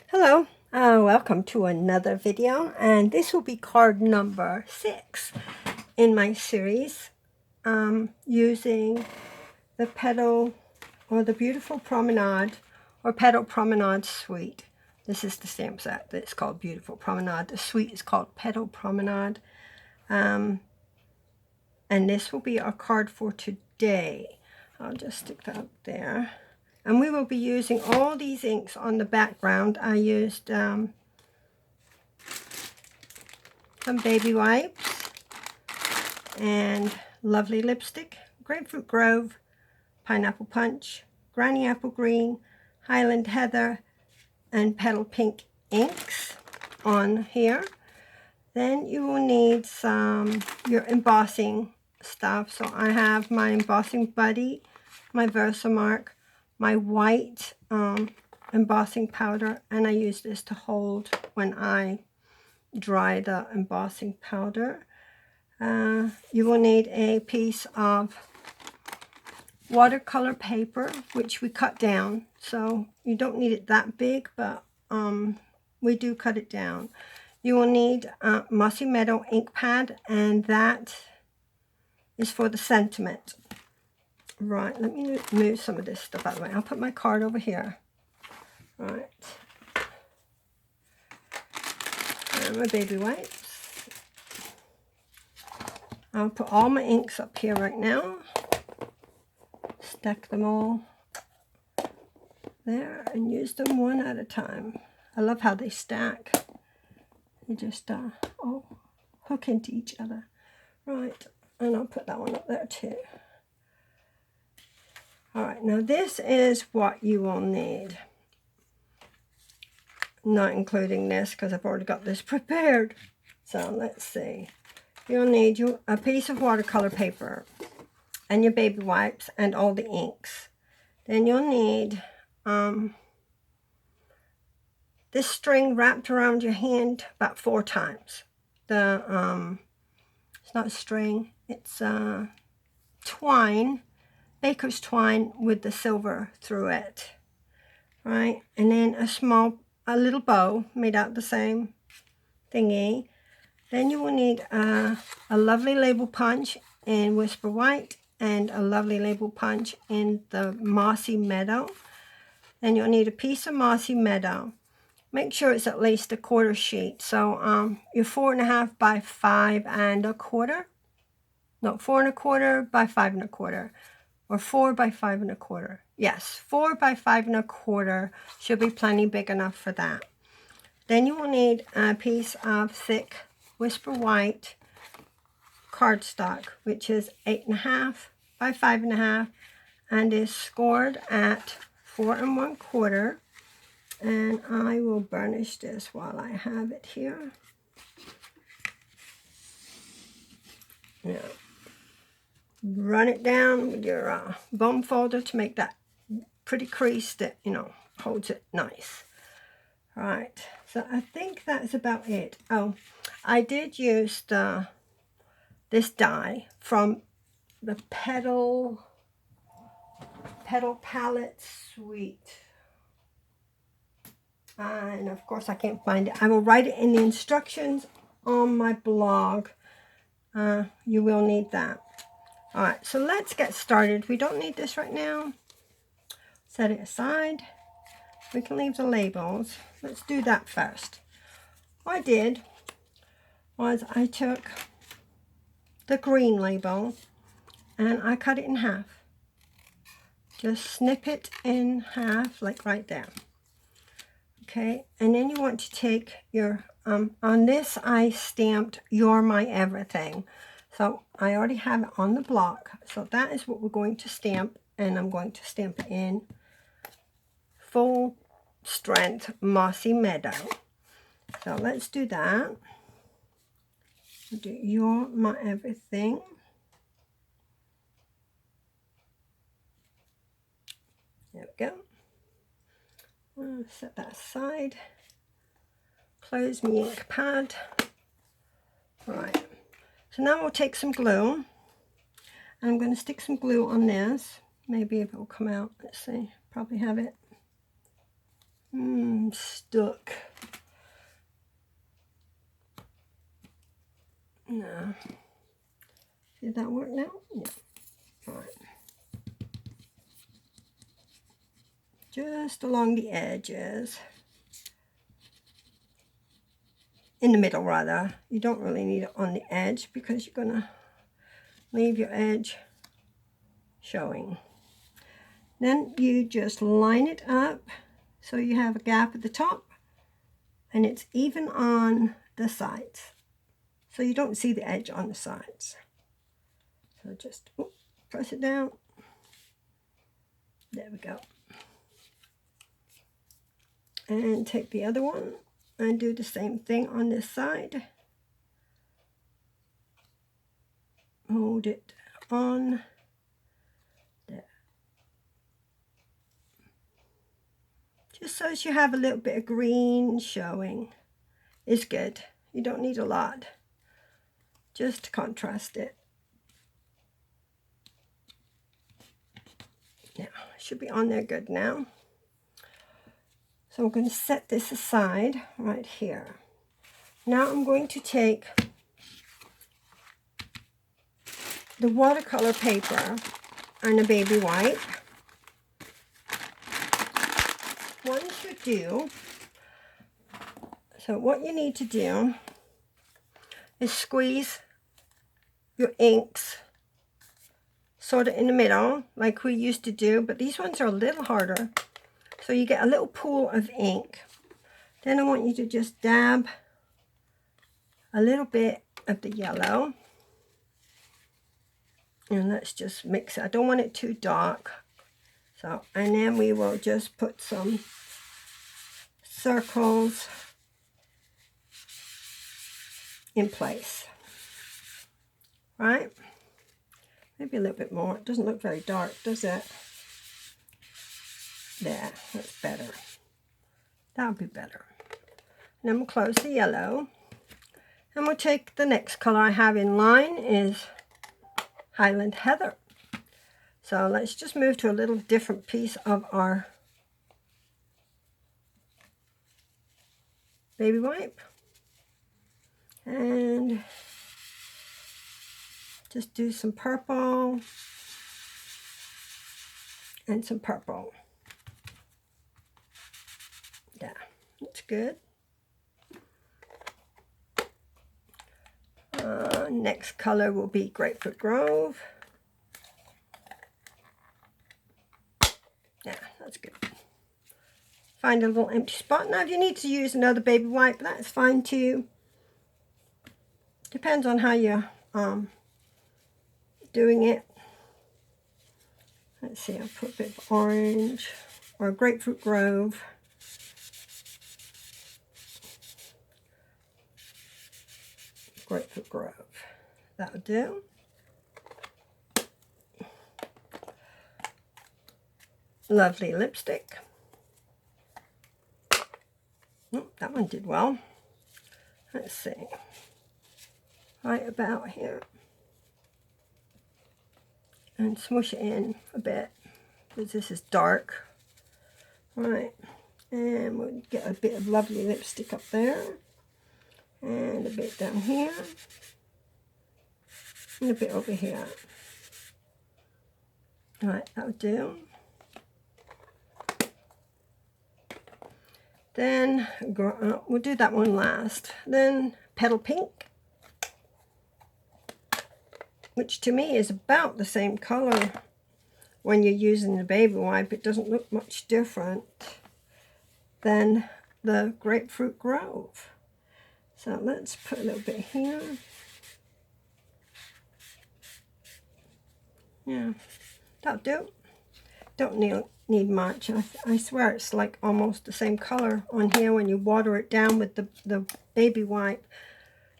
Hello, welcome to another video, and this will be card number 6 in my series using the Petal or the Beautiful Promenade or Petal Promenade Suite. This is the stamp set that's called Beautiful Promenade. The suite is called Petal Promenade, and this will be our card for today. I'll just stick that up there. And we will be using all these inks on the background. I used some baby wipes and lovely lipstick, Grapefruit Grove, Pineapple Punch, Granny Apple Green, Highland Heather, and Petal Pink inks on here. Then you will need your embossing stuff. So I have my embossing buddy, my Versamark, my white embossing powder, and I use this to hold when I dry the embossing powder. You will need a piece of watercolor paper, which we cut down, so you don't need it that big, but we do cut it down. You will need a Mossy Meadow ink pad, and that is for the sentiment. Right, let me move some of this stuff out of the way. I'll put my card over here. Right. And my baby wipes. I'll put all my inks up here right now. Stack them all there and use them one at a time. I love how they stack. They just all hook into each other. Right, and I'll put that one up there too. Alright, now this is what you will need. Not including this because I've already got this prepared. So let's see. You'll need a piece of watercolor paper and your baby wipes and all the inks. Then you'll need this string wrapped around your hand about 4 times. It's not string, it's twine. Baker's twine with the silver through it, right? And then a little bow made out the same thingy. Then you will need a lovely label punch in Whisper White and a lovely label punch in the Mossy Meadow. Then you'll need a piece of Mossy Meadow. Make sure it's at least a 1/4 sheet. So you're 4.5 by 5 1/4. No, 4 1/4 by 5 1/4. Or 4 by 5 1/4. Yes, 4 by 5 1/4 should be plenty big enough for that. Then you will need a piece of thick Whisper White cardstock, which is 8.5 by 5.5 and is scored at 4 1/4. And I will burnish this while I have it here. Yeah. Run it down with your bone folder to make that pretty crease that, holds it nice. All right, so I think that's about it. Oh, I did use this die from the Petal Palette Suite. And of course I can't find it. I will write it in the instructions on my blog. You will need that. All right, so let's get started. We don't need this right now. Set it aside. We can leave the labels. Let's do that first. What I did was I took the green label and I cut it in half. Just snip it in half, like right there. Okay, and then you want to take your, on this I stamped "You're My Everything." So I already have it on the block. So that is what we're going to stamp. And I'm going to stamp it in full strength Mossy Meadow. So let's do that. Do "You're My Everything." There we go. I'll set that aside. Close my ink pad. Right. So now we'll take some glue, and I'm going to stick some glue on this. Maybe if it will come out. Let's see. Probably have it. Stuck. No. Did that work now? Yeah. All right. Just along the edges. In the middle, rather. You don't really need it on the edge because you're going to leave your edge showing. Then you just line it up so you have a gap at the top and it's even on the sides. So you don't see the edge on the sides. So just press it down. There we go. And take the other one and do the same thing on this side. Hold it on there. Just so as you have a little bit of green showing is good. You don't need a lot. Just to contrast it. Now, it should be on there good now. So I'm going to set this aside right here. Now I'm going to take the watercolor paper and a baby wipe. One should do. So what you need to do is squeeze your inks sort of in the middle like we used to do, but these ones are a little harder. So you get a little pool of ink. Then I want you to just dab a little bit of the yellow. And let's just mix it. I don't want it too dark. So, and then we will just put some circles in place. Right? Maybe a little bit more. It doesn't look very dark, does it? There, that's better. That'll be better. And then we'll close the yellow. And we'll take the next color I have in line is Highland Heather. So let's just move to a little different piece of our baby wipe. And just do some purple and some purple. Yeah, that's good. Next color will be Grapefruit Grove. Yeah, that's good. Find a little empty spot. Now if you need to use another baby wipe, that's fine too. Depends on how you're doing it. Let's see, I'll put a bit of orange or Grapefruit Grove. Grapefruit Grove. That'll do. Lovely lipstick. Oh, that one did well. Let's see. Right about here. And smush it in a bit because this is dark. Right. And we'll get a bit of lovely lipstick up there. And a bit down here. And a bit over here. Right, that'll do. Then we'll do that one last. Then Petal Pink, which to me is about the same color when you're using the baby wipe. It doesn't look much different than the Grapefruit Grove. So let's put a little bit here. Yeah, that'll do. Don't need much. I swear it's like almost the same color on here when you water it down with the baby wipe.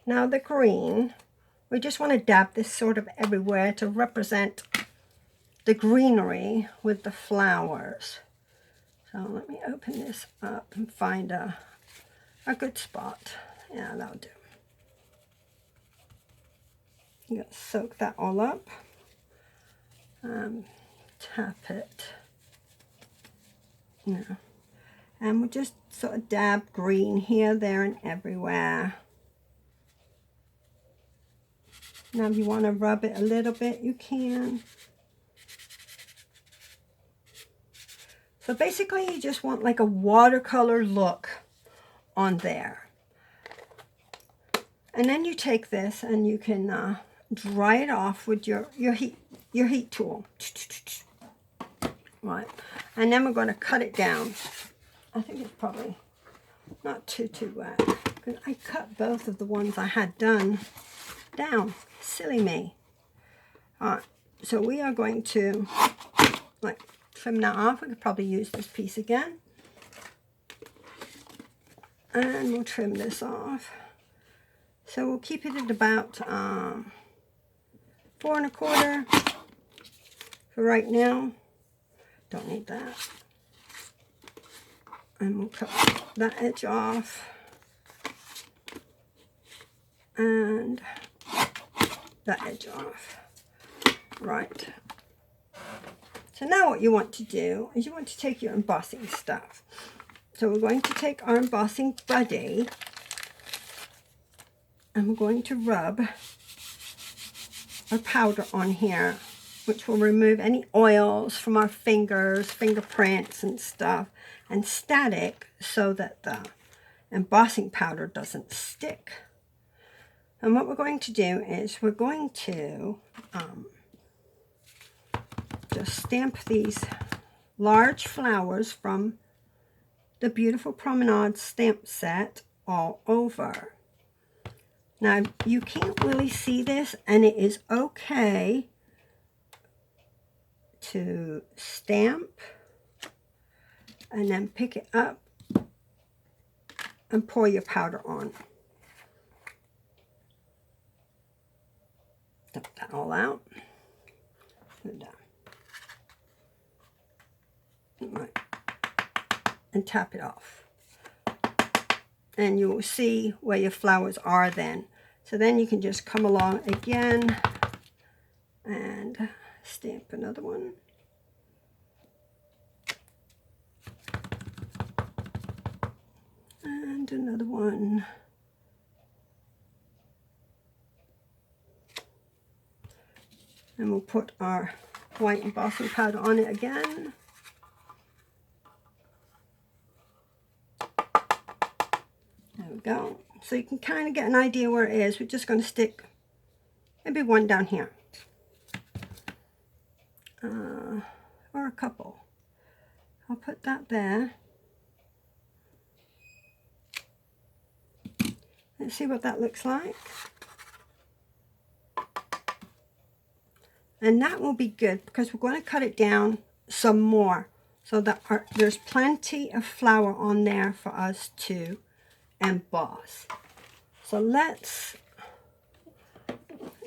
Now the green, we just want to dab this sort of everywhere to represent the greenery with the flowers. So let me open this up and find a good spot. Yeah, that'll do. You got to soak that all up. Tap it. No. And we'll just sort of dab green here, there, and everywhere. Now if you want to rub it a little bit, you can. So basically you just want like a watercolor look on there. And then you take this and you can dry it off with your heat tool. Right. And then we're going to cut it down. I think it's probably not too wet. Because I cut both of the ones I had done down. Silly me. Alright, so we are going to like trim that off. We could probably use this piece again. And we'll trim this off. So we'll keep it at about 4 1/4 for right now. Don't need that. And we'll cut that edge off. And that edge off. Right. So now what you want to do is you want to take your embossing stuff. So we're going to take our embossing buddy and we're going to rub our powder on here, which will remove any oils from our fingers, fingerprints and stuff, and static so that the embossing powder doesn't stick. And what we're going to do is we're going to just stamp these large flowers from the beautiful Promenade stamp set all over. Now you can't really see this, and it is okay to stamp and then pick it up and pour your powder on. Dump that all out. And tap it off. And you will see where your flowers are then. So then you can just come along again and stamp another one. And another one. And we'll put our white embossing powder on it again. There we go. So you can kind of get an idea where it is. We're just going to stick maybe one down here. Or a couple. I'll put that there. Let's see what that looks like. And that will be good because we're going to cut it down some more so that there's plenty of flour on there for us to emboss. So let's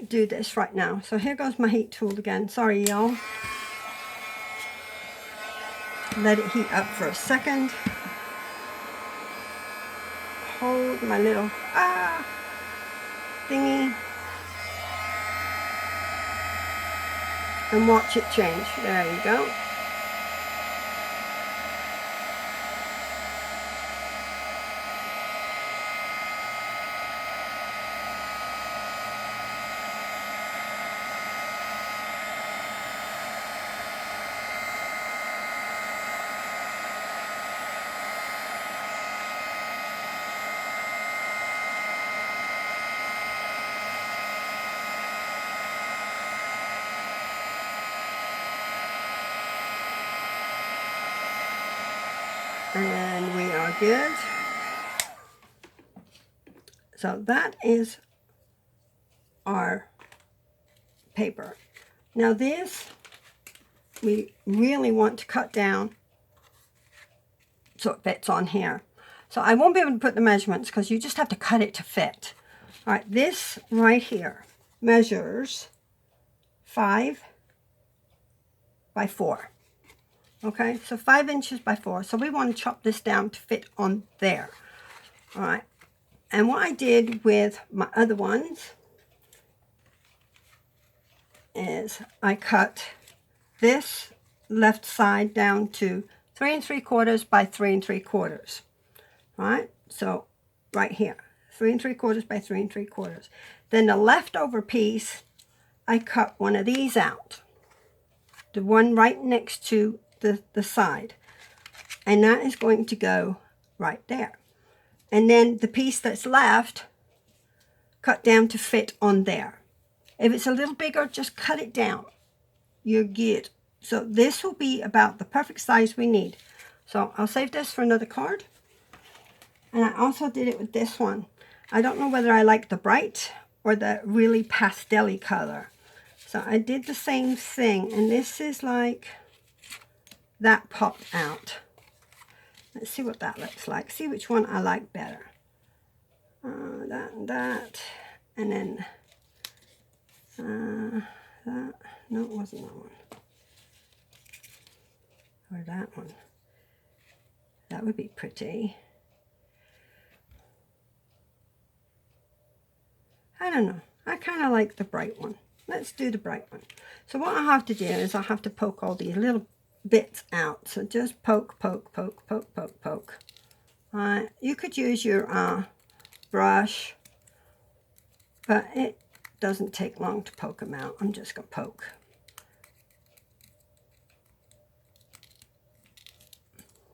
do this right now. So here goes my heat tool again. Sorry, y'all. Let it heat up for a second. Hold my little thingy. And watch it change. There you go. And we are good. So that is our paper. Now this, we really want to cut down so it fits on here. So I won't be able to put the measurements because you just have to cut it to fit. All right, this right here measures 5 by 4. Okay, so 5 inches by 4. So we want to chop this down to fit on there. All right, and what I did with my other ones is I cut this left side down to 3 3/4 by 3 3/4, right? So right here, 3 3/4 by 3 3/4. Then the leftover piece, I cut one of these out, the one right next to the side, and that is going to go right there. And then the piece that's left, cut down to fit on there. If it's a little bigger, just cut it down. You're good. So this will be about the perfect size we need. So I'll save this for another card. And I also did it with this one. I don't know whether I like the bright or the really pastel-y color. So I did the same thing, and this is like that popped out. Let's see what that looks like. See which one I like better. That and that, and then that. No, it wasn't that one. Or that one. That would be pretty. I don't know. I kind of like the bright one. Let's do the bright one. So what I have to do is I have to poke all these little bits out. So just poke, poke, poke, poke, poke, poke. Alright, you could use your brush, but it doesn't take long to poke them out. I'm just going to poke.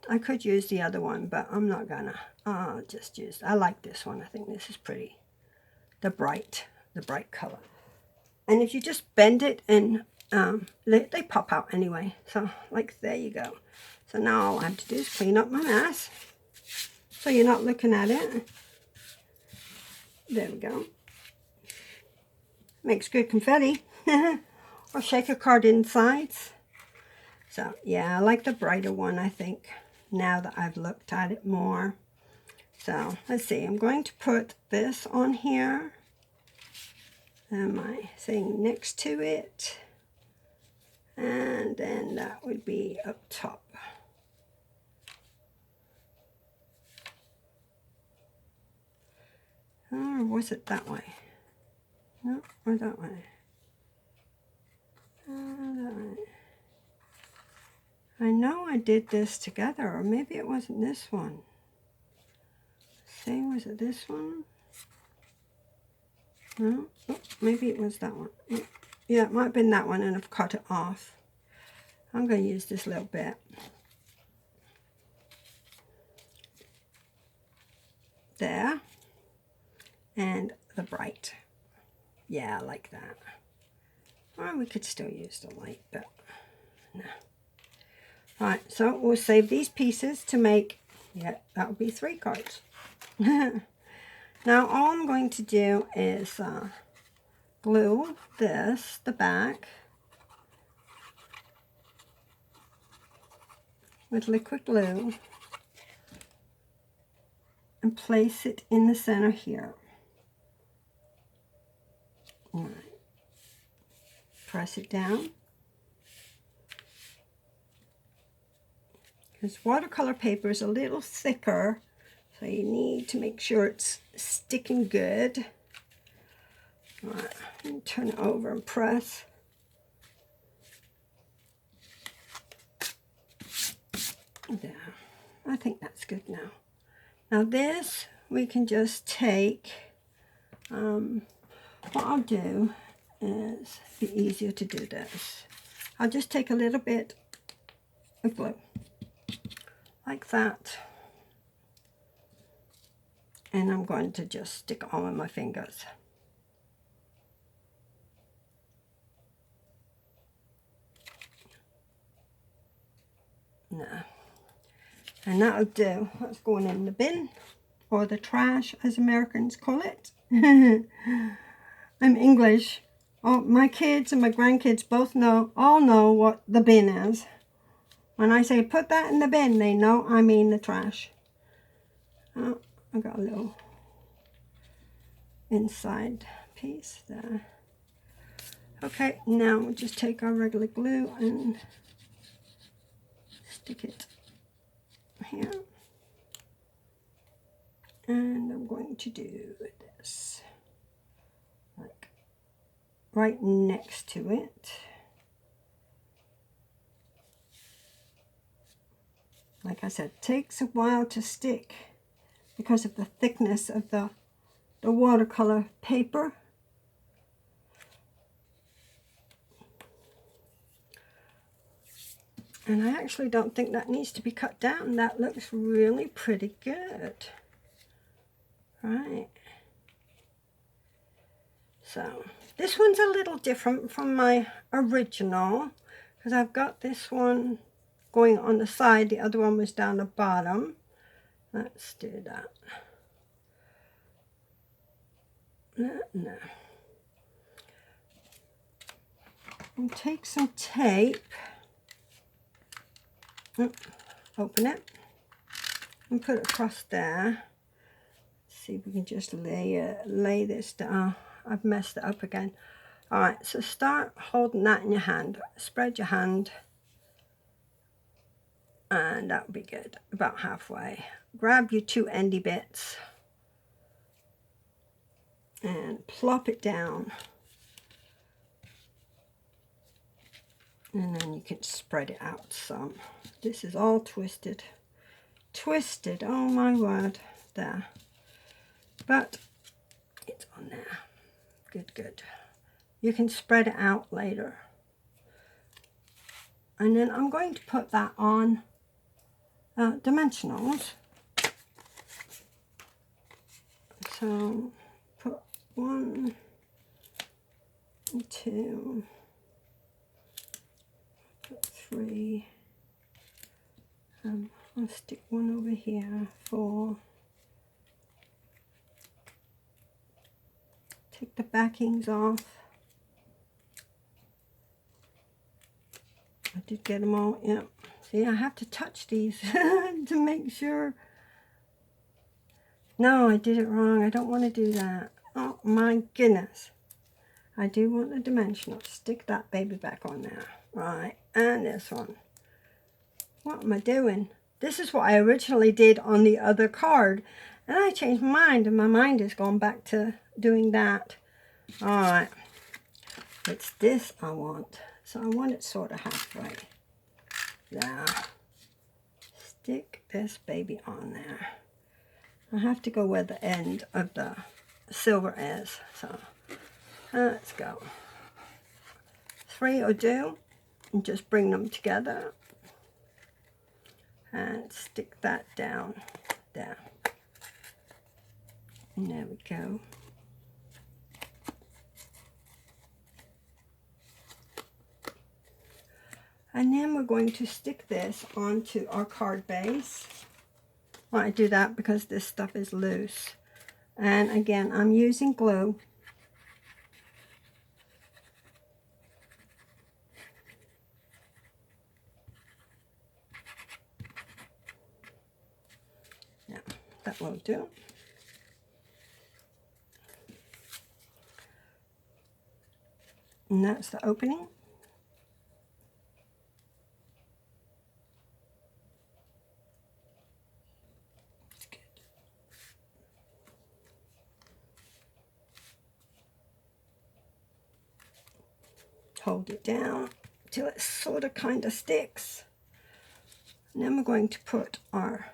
I could use the other one, but I'm not gonna. I'll just use, I like this one. I think this is pretty. The bright color. And if you just bend it and they pop out anyway. So like, there you go. So now all I have to do is clean up my mess, so you're not looking at it. There we go. Makes good confetti. Or shaker card insides. So yeah, I like the brighter one, I think, now that I've looked at it more. So let's see, I'm going to put this on here and my thing next to it, and then that would be up top. Or was it that way? No, or that way? That way. I know I did this together, or maybe it wasn't this one. See, was it this one? No? Oh, maybe it was that one. Yeah, it might have been that one, and I've cut it off. I'm going to use this little bit. There. And the bright. Yeah, I like that. Or we could still use the light, but no. Alright, so we'll save these pieces to make, yeah, that would be 3 cards. Now all I'm going to do is glue this, the back, with liquid glue, and place it in the center here. All right. Press it down. Because watercolor paper is a little thicker, so you need to make sure it's sticking good. All right, and turn it over and press. There. I think that's good now. Now this, we can just take, what I'll do is, be easier to do this. I'll just take a little bit of glue, like that. And I'm going to just stick it all in my fingers. No. And that'll do. That's going in the bin, or the trash, as Americans call it. I'm English. Oh, my kids and my grandkids both all know what the bin is. When I say put that in the bin, they know I mean the trash. Oh, I got a little inside piece there. Okay, now we'll just take our regular glue and stick it here. And I'm going to do this, like right next to it. Like I said, takes a while to stick because of the thickness of the watercolor paper. And I actually don't think that needs to be cut down. That looks really pretty good. Right. So this one's a little different from my original because I've got this one going on the side. The other one was down the bottom. Let's do that. No. And take some tape. Open it and put it across there. See if we can just lay this down. I've messed it up again. All right, so start holding that in your hand. Spread your hand, and that'll be good. About halfway. Grab your two endy bits and plop it down, and then you can spread it out some. This is all twisted. Oh my word, there. But it's on there. Good. You can spread it out later. And then I'm going to put that on dimensionals. So put 1, 2, put 3. I'll stick one over here for. Take the backings off. I did get them all. Yep. See, I have to touch these to make sure. No, I did it wrong. I don't want to do that. Oh my goodness. I do want the dimensional. Stick that baby back on there. Right. And this one. What am I doing? This is what I originally did on the other card. And I changed my mind, and my mind has gone back to doing that. All right. It's this I want. So I want it sort of halfway. There. Stick this baby on there. I have to go where the end of the silver is. So let's go. 3 will do. And just bring them together. And stick that down there. And there we go. And then we're going to stick this onto our card base. Well, I do that because this stuff is loose. And again, I'm using glue. Yeah, that will do. And that's the opening. Hold it down till it sort of kind of sticks. And then we're going to put our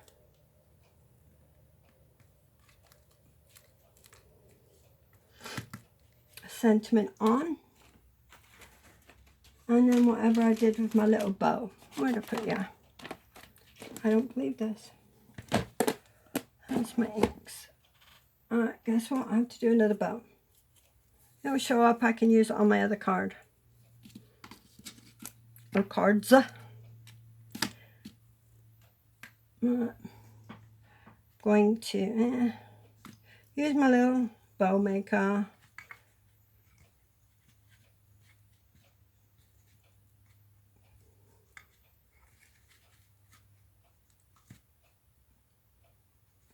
sentiment on. And then whatever I did with my little bow. Where'd I put ya? I don't believe this. That's my inks. Alright, guess what? I have to do another bow. It will show up. I can use it on my other card. Or cards. Going to use my little bow maker.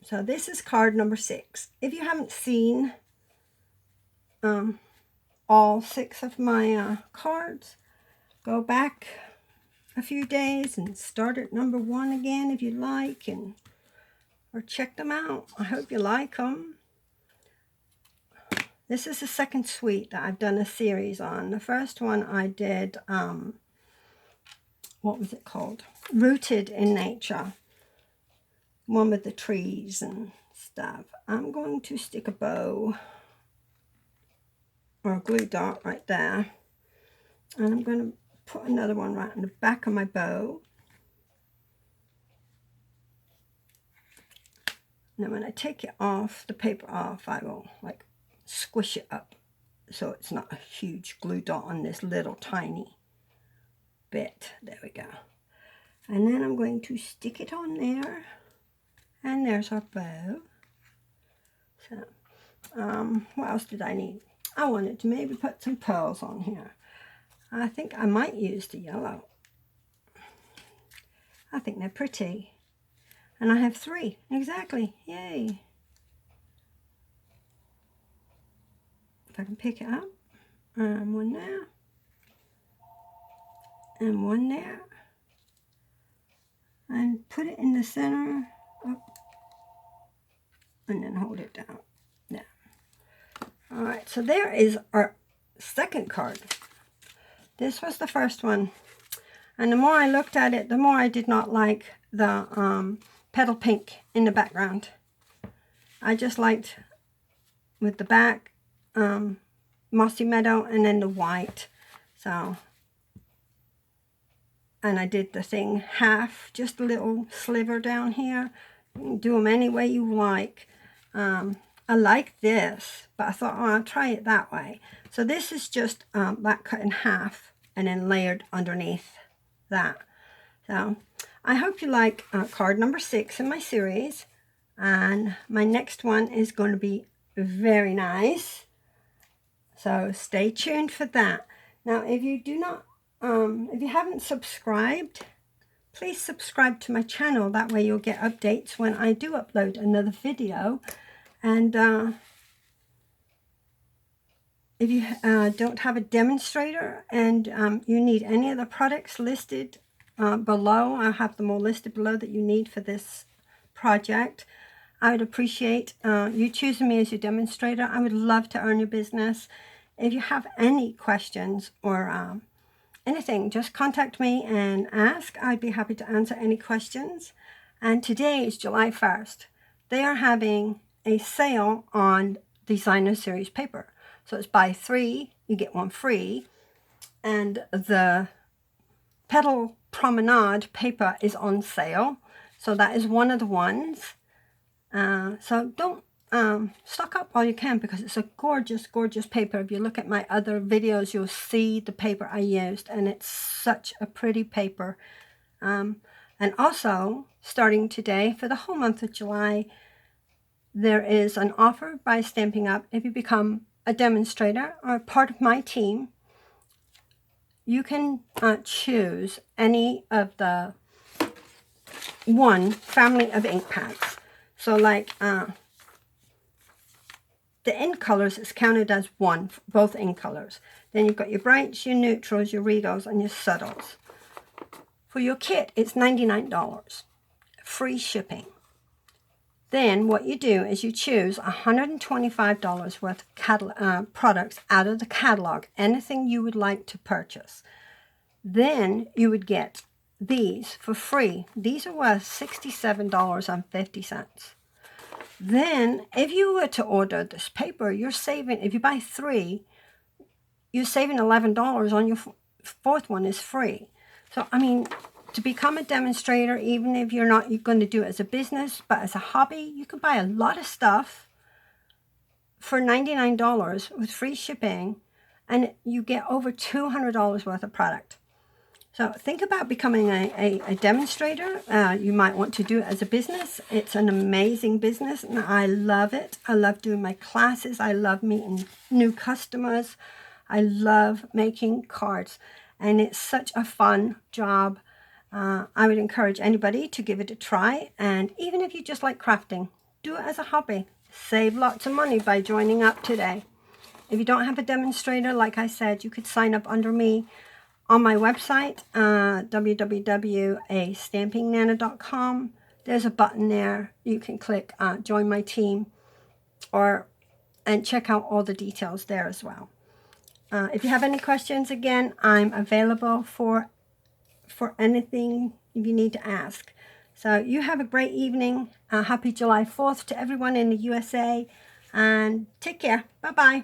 So this is card number 6. If you haven't seen all 6 of my cards, go back a few days and start at number 1 again if you like, or check them out. I hope you like them. This is the second suite that I've done a series on. The first one I did, what was it called? Rooted in Nature. one with the trees and stuff. I'm going to stick a bow or a glue dot right there, and I'm going to put another one right in the back of my bow. And then when I take it off, the paper off, I will like squish it up so it's not a huge glue dot on this little tiny bit. There we go. And then I'm going to stick it on there, and there's our bow. So what else did I need? I wanted to maybe put some pearls on here. I think I might use the yellow. I think they're pretty. And I have 3. Exactly. Yay. If I can pick it up. One there. And one there. And put it in the center. Up. And then hold it down. Yeah. Alright, so there is our second card. This was the first one. And the more I looked at it, the more I did not like the petal pink in the background. I just liked with the back mossy meadow and then the white. So, and I did the thing half, just a little sliver down here. You can do them any way you like. I like this, but I thought, oh, I'll try it that way. So this is just that cut in half and then layered underneath that. So I hope you like card number 6 in my series, and my next one is going to be very nice, so stay tuned for that. Now if you do not if you haven't subscribed, please subscribe to my channel. That way you'll get updates when I do upload another video. And if you don't have a demonstrator and you need any of the products listed below, I'll have them all listed below that you need for this project. I would appreciate you choosing me as your demonstrator. I would love to earn your business. If you have any questions or anything, just contact me and ask. I'd be happy to answer any questions. And today is July 1st. They are having a sale on Designer Series paper. So it's buy 3, you get 1 free. And the Petal Promenade paper is on sale. So that is one of the ones. So don't stock up while you can, because it's a gorgeous, gorgeous paper. If you look at my other videos, you'll see the paper I used, and it's such a pretty paper. And also, starting today, for the whole month of July, there is an offer by Stampin' Up. If you become a demonstrator or part of my team, you can choose any of the one family of ink pads. So like the ink colors is counted as 1, both ink colors. Then you've got your brights, your neutrals, your regals, and your subtles. For your kit, it's $99, free shipping. Then what you do is you choose $125 worth of products out of the catalog, anything you would like to purchase. Then you would get these for free. These are worth $67.50. Then if you were to order this paper, you're saving, if you buy 3, you're saving $11 on your 4th one is free. So, I mean, to become a demonstrator, even if you're not going to do it as a business, but as a hobby, you can buy a lot of stuff for $99 with free shipping, and you get over $200 worth of product. So think about becoming a demonstrator. You might want to do it as a business. It's an amazing business, and I love it. I love doing my classes. I love meeting new customers. I love making cards, and it's such a fun job. I would encourage anybody to give it a try, and even if you just like crafting, do it as a hobby. Save lots of money by joining up today. If you don't have a demonstrator, like I said, you could sign up under me on my website, www.astampingnana.com. There's a button there. You can click join my team, and check out all the details there as well. If you have any questions, again, I'm available for anything if you need to ask. So you have a great evening. Happy July 4th to everyone in the USA, and take care. Bye-bye.